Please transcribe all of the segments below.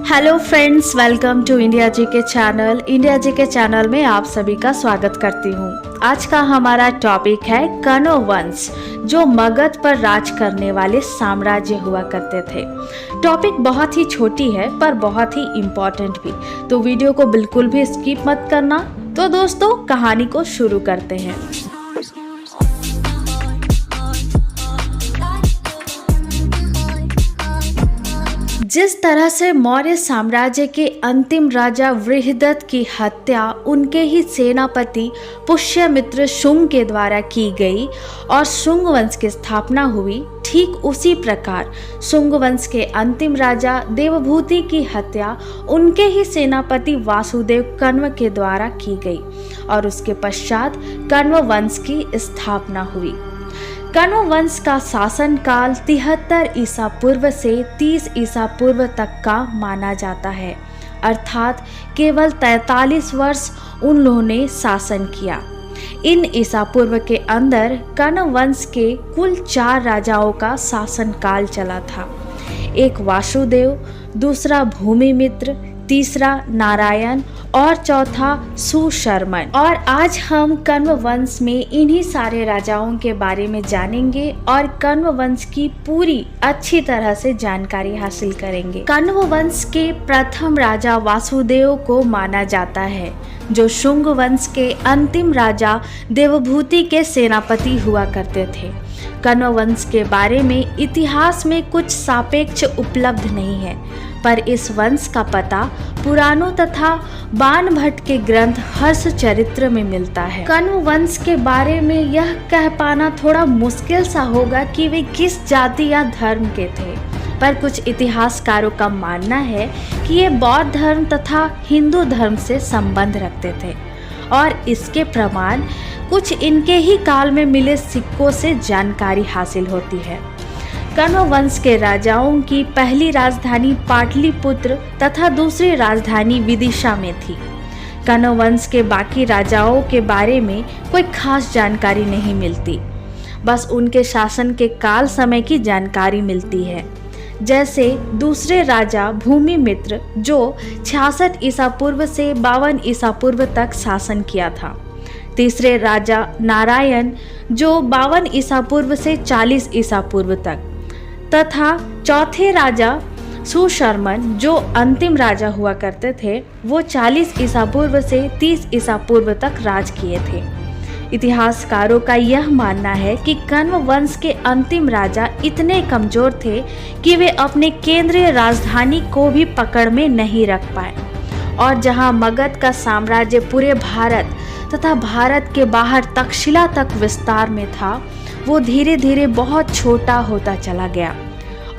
Hello friends, welcome to India ji के चैनल। India ji के चैनल में आप सभी का स्वागत करती हूँ। आज का हमारा टॉपिक है कण्व वंश, जो मगध पर राज करने वाले साम्राज्य हुआ करते थे। टॉपिक बहुत ही छोटी है पर बहुत ही इम्पोर्टेंट भी, तो वीडियो को बिल्कुल भी स्किप मत करना। तो दोस्तों, कहानी को शुरू करते हैं। जिस तरह से मौर्य साम्राज्य के अंतिम राजा वृहदत्त की हत्या उनके ही सेनापति पुष्यमित्र शुंग के द्वारा की गई और शुंग वंश की स्थापना हुई, ठीक उसी प्रकार शुंग वंश के अंतिम राजा देवभूति की हत्या उनके ही सेनापति वासुदेव कण्व के द्वारा की गई और उसके पश्चात कण्व वंश की स्थापना हुई। कण्व वंश का शासनकाल 73 ईसा पूर्व से 30 ईसा पूर्व तक का माना जाता है, अर्थात केवल 43 वर्ष उन लोगों ने शासन किया। इन ईसा पूर्व के अंदर कण्व वंश के कुल 4 राजाओं का शासनकाल चला था। एक वासुदेव, दूसरा भूमिमित्र, तीसरा नारायण और चौथा सुशर्मन। और आज हम कण्व वंश में इन्हीं सारे राजाओं के बारे में जानेंगे और कण्व वंश की पूरी अच्छी तरह से जानकारी हासिल करेंगे। कण्व वंश के प्रथम राजा वासुदेव को माना जाता है, जो शुंग वंश के अंतिम राजा देवभूति के सेनापति हुआ करते थे। कण्व वंश के बारे में इतिहास में कुछ सापेक्ष उपलब्ध नहीं है, पर इस वंश का पता पुराणों तथा बाणभट्ट के ग्रंथ हर्ष चरित्र में मिलता है। कण्व वंश के बारे में यह कह पाना थोड़ा मुश्किल सा होगा कि वे किस जाति या धर्म के थे, पर कुछ इतिहासकारों का मानना है कि ये बौद्ध धर्म तथा हिंदू धर्म से संबंध रखते थे और इसके प्रमाण कुछ इनके ही काल में मिले सिक्कों से जानकारी हासिल होती है। कण्व वंश के राजाओं की पहली राजधानी पाटलिपुत्र तथा दूसरी राजधानी विदिशा में थी। कण्व वंश के बाकी राजाओं के बारे में कोई खास जानकारी नहीं मिलती, बस उनके शासन के काल समय की जानकारी मिलती है। जैसे दूसरे राजा भूमिमित्र, जो 66 ईसा पूर्व से 52 ईसा पूर्व तक शासन किया था। तीसरे राजा नारायण, जो 52 ईसा पूर्व से 40 ईसा पूर्व तक, तथा चौथे राजा सुशर्मन, जो अंतिम राजा हुआ करते थे, वो 40 ईसा पूर्व से 30 ईसा पूर्व तक राज किए थे। इतिहासकारों का यह मानना है कि कण्व वंश के अंतिम राजा इतने कमजोर थे कि वे अपने केंद्रीय राजधानी को भी पकड़ में नहीं रख पाए और जहां मगध का साम्राज्य पूरे भारत तथा भारत के बाहर तक्षशिला तक विस्तार में था, वो धीरे धीरे बहुत छोटा होता चला गया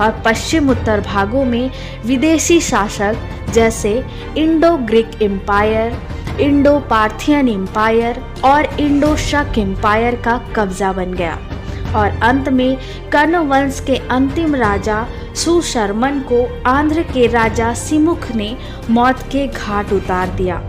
और पश्चिम उत्तर भागों में विदेशी शासक जैसे Indo Greek empire, Indo Parthian empire और इंडो शक एम्पायर का कब्जा बन गया और अंत में कण्व वंश के अंतिम राजा सुशर्मन को आंध्र के राजा सिमुख ने मौत के घाट उतार दिया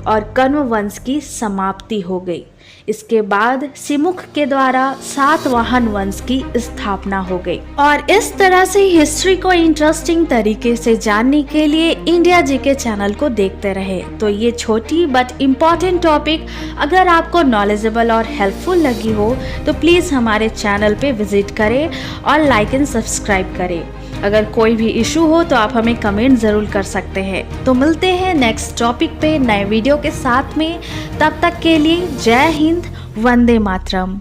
और कण्व वंश की समाप्ति हो गई। इसके बाद सिमुख के द्वारा सातवाहन वंश की स्थापना हो गई। और इस तरह से हिस्ट्री को इंटरेस्टिंग तरीके से जानने के लिए इंडिया जी के चैनल को देखते रहे। तो ये छोटी बट इम्पॉर्टेंट टॉपिक अगर आपको नॉलेजेबल और हेल्पफुल लगी हो तो प्लीज़ हमारे चैनल पे विजिट करें और लाइक एंड सब्सक्राइब करें। अगर कोई भी इशू हो तो आप हमें कमेंट ज़रूर कर सकते हैं। तो मिलते हैं नेक्स्ट टॉपिक पे नए वीडियो के साथ में। तब तक के लिए जय हिंद, वंदे मातरम।